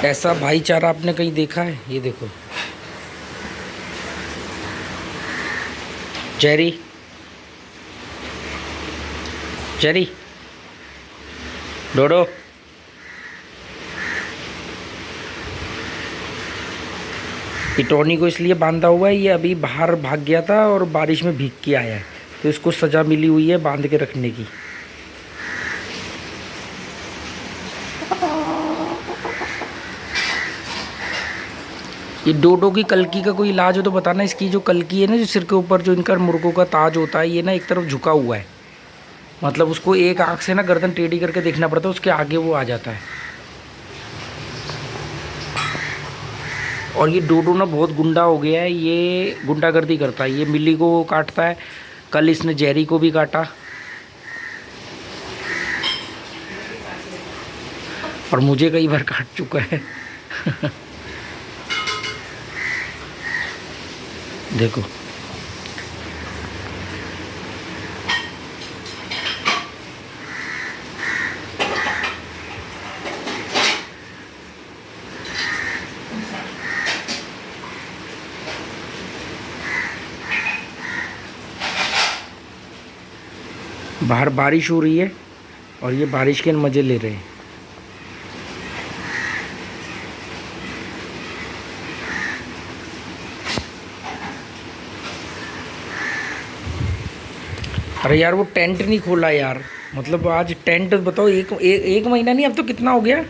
ऐसा भाईचारा आपने कहीं देखा है? ये देखो, जेरी, जेरी, डोडो, ये टोनी को इसलिए बांधा हुआ है, ये अभी बाहर भाग गया था और बारिश में भीग के आया है, तो इसको सज़ा मिली हुई है बांध के रखने की। ये डोडो की कलकी का कोई इलाज हो तो बताना। इसकी जो कलकी है ना, जो सिर के ऊपर जो इनका मुर्गों का ताज होता है, ये ना एक तरफ झुका हुआ है, मतलब उसको एक आँख से ना गर्दन टेढ़ी करके देखना पड़ता है, उसके आगे वो आ जाता है। और ये डोडो ना बहुत गुंडा हो गया है, ये गुंडागर्दी करता है, ये मिली को काटता है, कल इसने जेरी को भी काटा और मुझे कई बार काट चुका है। देखो, बाहर बारिश हो रही है और ये बारिश के मज़े ले रहे हैं। अरे यार वो टेंट नहीं खोला यार, मतलब आज टेंट बताओ, एक महीना नहीं, अब तो कितना हो गया,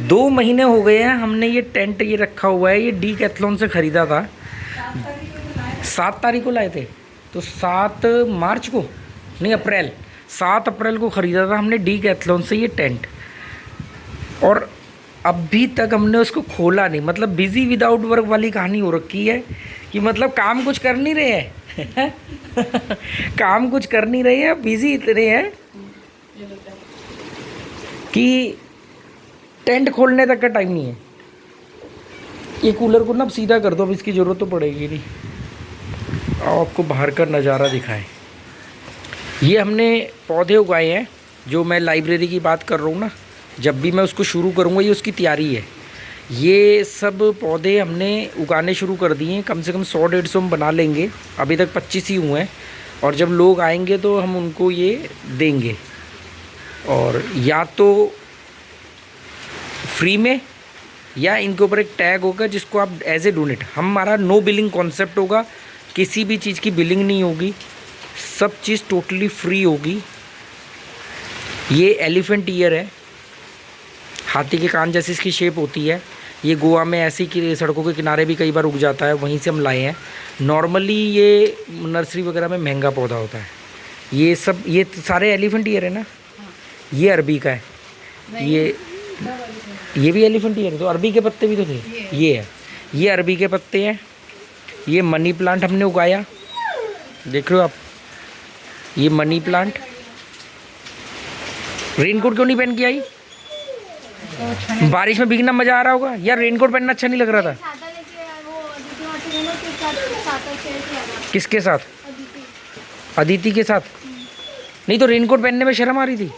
2 महीने हो गए हैं हमने ये टेंट ये रखा हुआ है। ये डीकैथलॉन से ख़रीदा था, 7 तारीख को लाए थे, तो 7 मार्च को नहीं, अप्रैल, 7 अप्रैल को ख़रीदा था हमने डीकैथलॉन से ये टेंट, और अभी तक हमने उसको खोला नहीं। मतलब बिज़ी विदाउट वर्क वाली कहानी हो रखी है कि मतलब काम कुछ कर नहीं रहे हैं। काम कुछ कर नहीं रहे हैं, बिज़ी इतने हैं कि टेंट खोलने तक का टाइम नहीं है। ये कूलर को ना अब सीधा कर दो, अब इसकी ज़रूरत तो पड़ेगी नहीं। आओ आपको बाहर का नज़ारा दिखाएं। ये हमने पौधे उगाए हैं, जो मैं लाइब्रेरी की बात कर रहा हूँ ना, जब भी मैं उसको शुरू करूँगा, ये उसकी तैयारी है। ये सब पौधे हमने उगाने शुरू कर दिए हैं, कम से कम 100-150 हम बना लेंगे, अभी तक 25 ही हुए हैं, और जब लोग आएंगे तो हम उनको ये देंगे, और या तो फ्री में या इनके ऊपर एक टैग होगा जिसको आप एज ए डोनेट। हमारा नो बिलिंग कॉन्सेप्ट होगा, किसी भी चीज़ की बिलिंग नहीं होगी, सब चीज़ टोटली फ्री होगी। ये एलिफेंट ईयर है, हाथी के कान जैसी इसकी शेप होती है। ये गोवा में ऐसी की सड़कों के किनारे भी कई बार उग जाता है, वहीं से हम लाए हैं। नॉर्मली ये नर्सरी वगैरह में महंगा पौधा होता है। ये सब, ये सारे एलिफेंट ईयर है ना। ये अरबी का है, ये भी एलिफेंट ईयर है, तो अरबी के पत्ते भी तो थे। ये है, ये अरबी के पत्ते हैं। ये मनी प्लांट हमने उगाया, देख रहे हो आप, ये मनी प्लांट। रेनकोट क्यों नहीं पहन के आई? बारिश में भीगना मजा आ रहा होगा यार, रेनकोट पहनना अच्छा नहीं लग रहा था। किसके साथ? अदिति के साथ? नहीं तो रेनकोट पहनने में शर्म आ रही थी?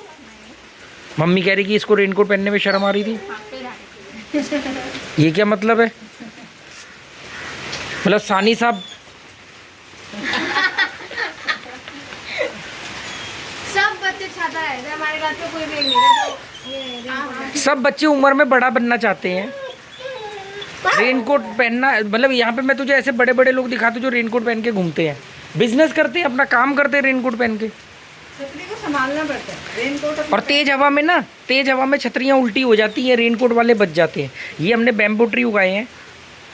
मम्मी कह रही कि इसको रेनकोट पहनने में शर्म आ रही थी। ये क्या मतलब है? मतलब सानी साहब सब बच्चे छाता है, हमारे घर पे कोई भी नहीं है, तो सब बच्चे उम्र में बड़ा बनना चाहते हैं, रेनकोट पहनना। मतलब यहाँ पे मैं तुझे ऐसे बड़े बड़े लोग दिखाते जो रेनकोट पहन के घूमते हैं, बिजनेस करते हैं, अपना काम करते हैं रेनकोट पहन के। छतरी को संभालना पड़ता है, रेनकोट। और तेज हवा में ना, तेज हवा में छतरियाँ उल्टी हो जाती हैं, रेनकोट वाले बच जाते हैं। ये हमने बैम्बू ट्री उगाए हैं,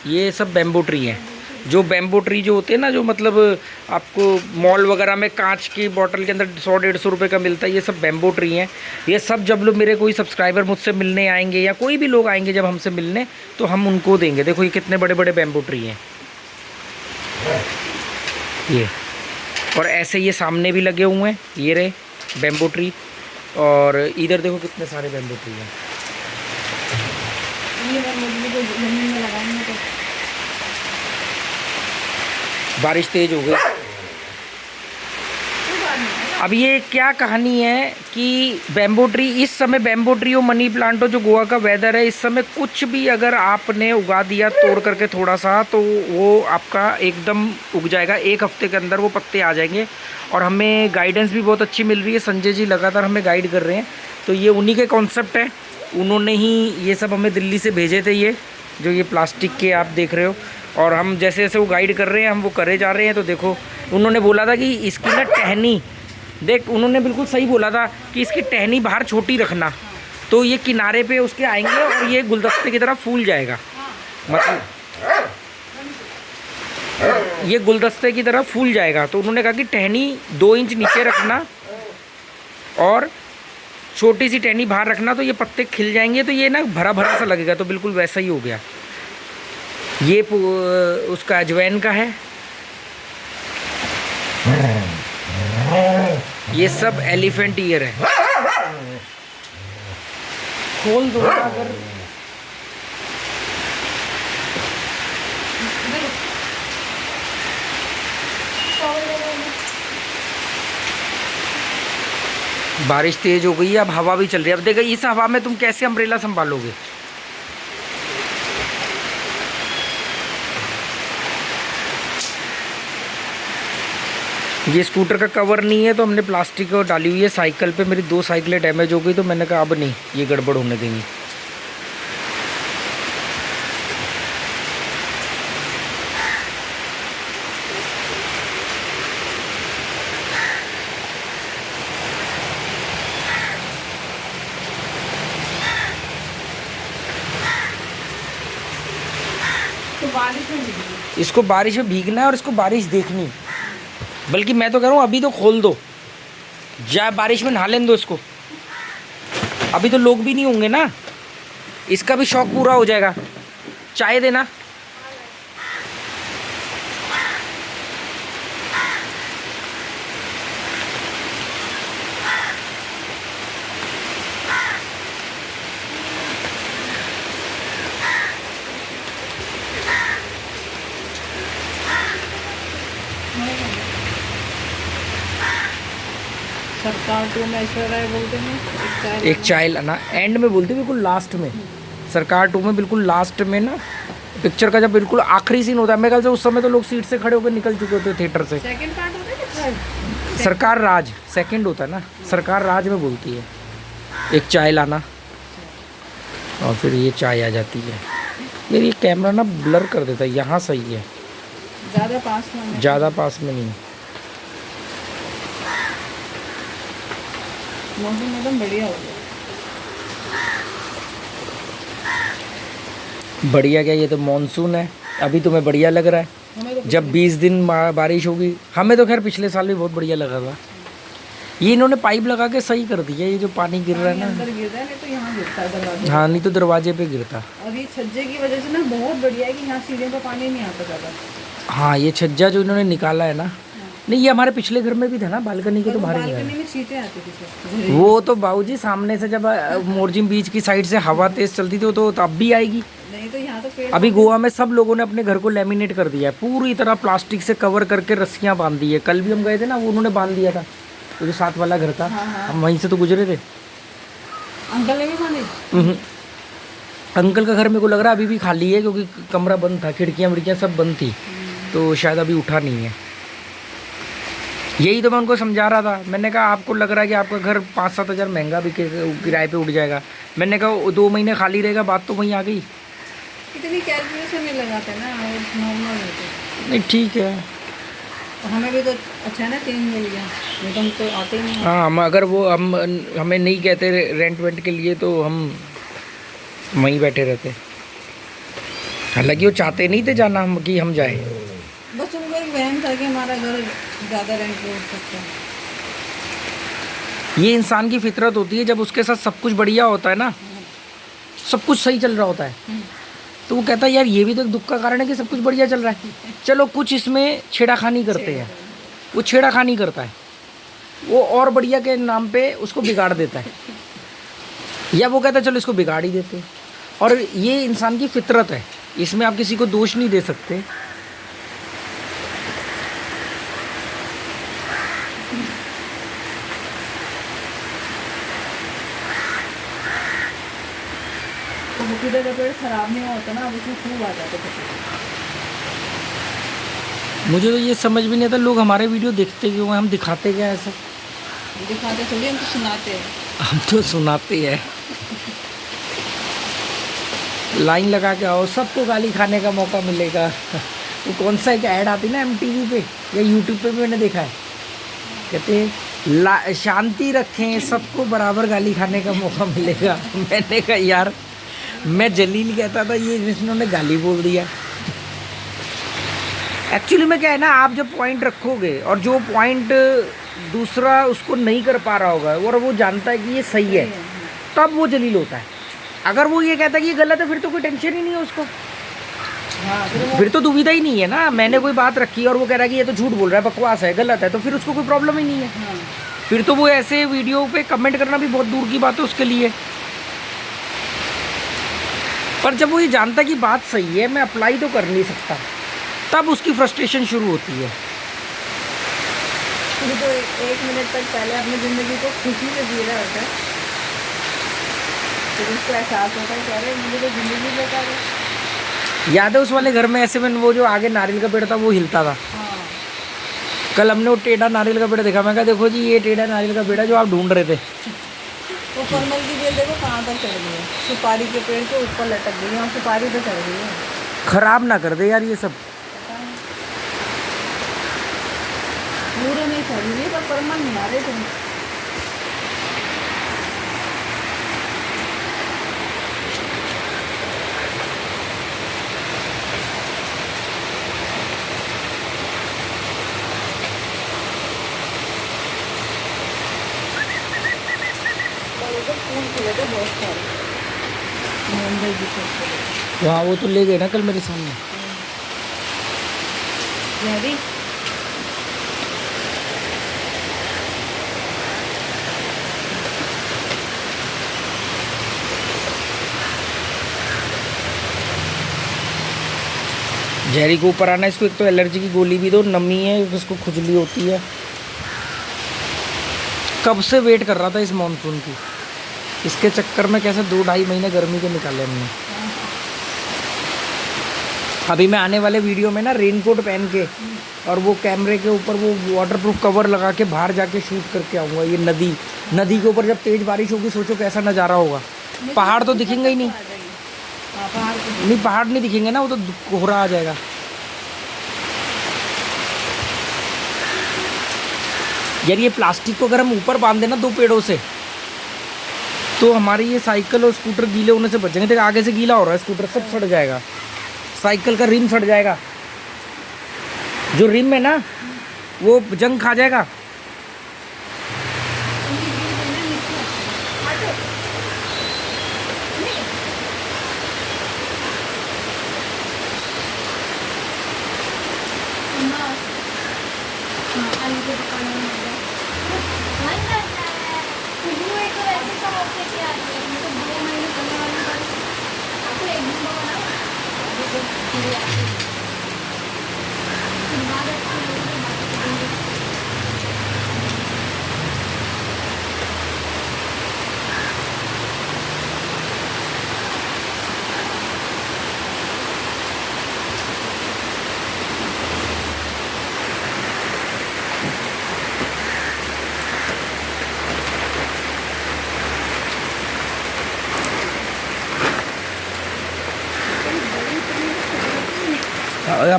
ये सब बैम्बू ट्री हैं। जो बैम्बू ट्री जो होते हैं ना, जो मतलब आपको मॉल वगैरह में कांच की बोतल के अंदर 100-150 रुपये का मिलता है, ये सब बैम्बू ट्री हैं। ये सब जब लोग, मेरे कोई सब्सक्राइबर मुझसे मिलने आएंगे या कोई भी लोग आएंगे जब हमसे मिलने, तो हम उनको देंगे। देखो ये कितने बड़े बड़े बैम्बू ट्री हैं ये। और ऐसे ये सामने भी लगे हुए हैं, ये रहे बैम्बू ट्री। और इधर देखो कितने सारे बैम्बू ट्री हैं। बारिश तेज हो गई। अब ये क्या कहानी है कि बैम्बो ट्री, इस समय बैम्बो ट्री हो, मनी प्लांट हो, जो गोवा का वेदर है इस समय, कुछ भी अगर आपने उगा दिया तोड़ करके थोड़ा सा, तो वो आपका एकदम उग जाएगा। 1 हफ्ते के अंदर वो पत्ते आ जाएंगे। और हमें गाइडेंस भी बहुत अच्छी मिल रही है, संजय जी लगातार हमें गाइड कर रहे हैं। तो ये उन्हीं के कॉन्सेप्ट है, उन्होंने ही ये सब हमें दिल्ली से भेजे थे, ये जो ये प्लास्टिक के आप देख रहे हो। और हम जैसे जैसे वो गाइड कर रहे हैं हम वो करे जा रहे हैं। तो देखो, उन्होंने बोला था कि इसकी ना टहनी देख, उन्होंने बिल्कुल सही बोला था कि इसकी टहनी बाहर छोटी रखना, तो ये किनारे पे उसके आएंगे और ये गुलदस्ते की तरह फूल जाएगा। मतलब ये गुलदस्ते की तरह फूल जाएगा। तो उन्होंने कहा कि टहनी 2 इंच नीचे रखना और छोटी सी टहनी बाहर रखना, तो ये पत्ते खिल जाएंगे, तो ये ना भरा भरा सा लगेगा। तो बिल्कुल वैसा ही हो गया। ये उसका अजवैन का है, ये सब एलिफेंट ईयर है। खोल दो अगर बारिश तेज हो गई है, अब हवा भी चल रही है। अब देखो इस हवा में तुम कैसे अम्ब्रेला संभालोगे। ये स्कूटर का कवर नहीं है तो हमने प्लास्टिक डाली हुई है साइकिल पे। मेरी 2 साइकिलें डैमेज हो गई, तो मैंने कहा अब नहीं, ये गड़बड़ होने देंगी। तो बारिश में इसको बारिश में भीगना है और इसको बारिश देखनी। बल्कि मैं तो कह रहा हूँ अभी तो खोल दो, जा बारिश में नहा लेने दो इसको। अभी तो लोग भी नहीं होंगे ना, इसका भी शौक पूरा हो जाएगा। चाय देना। सरकार 2 में ऐश्वर्या राय बोलते हैं, एक चाय लाना, एंड में बोलते बिल्कुल लास्ट में। सरकार 2 में बिल्कुल लास्ट में ना, पिक्चर का जब बिल्कुल आखिरी सीन होता है, मेरे ख्याल से उस समय तो लोग सीट से खड़े होकर निकल चुके होते थिएटर से। सेकंड पार्ट होता है कि थर्ड? सरकार राज सेकंड होता है ना, सरकार राज में बोलती है एक चाय लाना, और फिर ये चाय आ जाती है। यार ये कैमरा ना ब्लर कर देता है, यहाँ सही है, ज़्यादा पास में ज़्यादा पास में नहीं। मौसम एकदम बढ़िया हो गया। बढ़िया क्या, ये तो मानसून है। अभी तुम्हें बढ़िया लग रहा है, हमें तो जब 20 दिन बारिश होगी। हमें तो खैर पिछले साल भी बहुत बढ़िया लगा था। ये इन्होंने पाइप लगा के सही कर दिया, ये जो पानी गिर रहा है ना, अंदर गिरता है, नहीं तो यहाँ गिरता है दरवाजे। हाँ, नहीं तो दरवाजे पे गिरता। और ये छज्जे की वजह से ना बहुत बढ़िया है कि यहाँ सीढ़ियों पर पानी नहीं आता ज़्यादा। हाँ, ये छज्जा जो इन्होंने निकाला है ना, नहीं ये हमारे पिछले घर में भी था ना, बालकनी के तो बाहर निकाला। बालकनी में छींटे आती थी। वो तो बाबूजी सामने से जब मोरजिम बीच की साइड से हवा तेज चलती थी, वो तो अब भी आएगी। नहीं तो यहाँ तो पेड़। अभी गोवा में सब लोगों ने अपने घर को लेमिनेट कर दिया है, पूरी तरह प्लास्टिक से कवर करके रस्सियाँ बांध दी है। कल भी हम गए थे ना, वो उन्होंने बांध दिया था, वो जो साथ वाला घर था। हम वहीं से तो गुजरे थे। अंकल ने भी बांधी। अंकल का घर मेरे को लग रहा है अभी भी खाली है, क्योंकि कमरा बंद था, खिड़कियाँ विड़कियाँ सब बंद थी, तो शायद अभी उठा नहीं है। यही तो मैं उनको समझा रहा था। मैंने कहा आपको लग रहा है कि आपका घर 5-7 हज़ार महंगा भी किराए पे उठ जाएगा। मैंने कहा 2 महीने खाली रहेगा, बात तो वहीं आ गई। इतनी कैलकुलेशन नहीं लगाते ना, नॉर्मल होते। नहीं ठीक है, हमें भी तो अच्छा है ना, चेंज मिल गया, नहीं तो हम तो आते ही नहीं। हाँ, हम अगर वो हमें नहीं कहते रेंट वेंट के लिए, तो हम वहीं बैठे रहते। हालांकि वो चाहते नहीं थे जाना हम कि हम जाए, बस उनको एक वहम था कि हमारा घर ज़्यादा रेंट पे उठ सकता है। ये इंसान की फितरत होती है, जब उसके साथ सब कुछ बढ़िया होता है ना, सब कुछ सही चल रहा होता है, तो वो कहता है यार ये भी तो एक दुख का कारण है कि सब कुछ बढ़िया चल रहा है, चलो कुछ इसमें छेड़ाखानी करते हैं। वो छेड़ाखानी करता है, वो और बढ़िया के नाम पे उसको बिगाड़ देता है, या वो कहता है चलो इसको बिगाड़ ही देते हैं। और ये इंसान की फितरत है, इसमें आप किसी को दोष नहीं दे सकते। तो मुकीदा का पेड़ खराब नहीं होता ना, अब उसमें खूब आ जाते थे। मुझे तो ये समझ भी नहीं आता लोग हमारे वीडियो देखते क्यों हैं, हम दिखाते क्या है सब। दिखाते थोड़ी, हम तो सुनाते हैं। हम तो सुनाते हैं। लाइन लगा के आओ, सबको गाली खाने का मौका मिलेगा। वो कौन सा एक ऐड आती ना MTV पे या YouTube पे भी मैंने देखा है, कहते हैं शांति रखें, सबको बराबर गाली खाने का मौका मिलेगा। मैंने कहा यार, मैं जलील कहता था, ये जिन्होंने गाली बोल दिया। एक्चुअली में क्या है ना, आप जब पॉइंट रखोगे और जो पॉइंट दूसरा उसको नहीं कर पा रहा होगा और वो जानता है कि ये सही है, तब वो जलील होता है। अगर वो ये कहता है कि ये गलत है, फिर तो कोई टेंशन ही नहीं है उसको। हाँ, फिर तो दुविधा ही नहीं है ना। मैंने कोई बात रखी और वो कह रहा है कि ये तो झूठ बोल रहा है, बकवास है, गलत है, तो फिर उसको कोई प्रॉब्लम ही नहीं है। हाँ। फिर तो वो ऐसे वीडियो पे कमेंट करना भी बहुत दूर की बात है उसके लिए। पर जब वो ये जानता है कि बात सही है, मैं अप्लाई तो कर नहीं सकता, तब उसकी फ्रस्ट्रेशन शुरू होती है। फिर तो एक मिनट तक पहले अपनी ज़िंदगी को खुशी से जी रहा होता है, फिर उसको एहसास होता है कि अरे मुझे तो ज़िंदगी बेकार है। याद है उस वाले घर में ऐसे में वो जो आगे नारियल का पेड़ था वो हिलता था। हाँ। कल हमने वो टेढ़ा नारियल का पेड़ देखा, मैं कहा देखो जी ये टेढ़ा नारियल का पेड़ है जो आप ढूंढ रहे थे। वो परमल की बेल देखो कहाँ तक चढ़ गई है, सुपारी के पेड़ के ऊपर लटक गई है और सुपारी तो चढ़ गई है। खराब ना कर दे यार ये सब। पूरे नहीं चढ़ रही पर परमल नहीं आ रहे तुम। फूल खिले थे बहुत सारे, मंदिर भी थे। हाँ वो तो ले गए ना कल मेरे सामने। भी जहरी को ऊपर आना, इसको एक तो एलर्जी की गोली भी दो, नमी है, इसको खुजली होती है। कब से वेट कर रहा था इस मॉनसून की, इसके चक्कर में कैसे 2-2.5 महीने गर्मी के निकाले हमने। अभी मैं आने वाले वीडियो में ना रेनकोट पहन के और वो कैमरे के ऊपर वो वाटरप्रूफ कवर लगा के बाहर जाके शूट करके आऊँगा। ये नदी के ऊपर जब तेज़ बारिश होगी, सोचो कैसा नज़ारा होगा। पहाड़ तो दिखेंगे ही नहीं। हाँ, पहाड़ नहीं, पहाड़ नहीं दिखेंगे ना, वो तो कोहरा आ जाएगा। यार ये प्लास्टिक को अगर हम ऊपर बांध देना 2 पेड़ों से, तो हमारी ये साइकिल और स्कूटर गीले होने से बचेंगे। देखो आगे से गीला हो रहा है, स्कूटर सब सड़ जाएगा, साइकिल का रिम सड़ जाएगा, जो रिम है ना वो जंग खा जाएगा।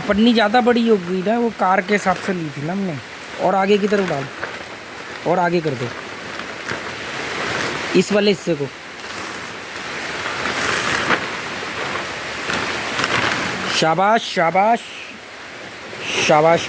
पन्नी ज़्यादा बड़ी हो गई ना, वो कार के हिसाब से ली थी ना हमने। और आगे की तरफ डाल, और आगे कर दो इस वाले हिस्से को। शाबाश शाबाश शाबाश।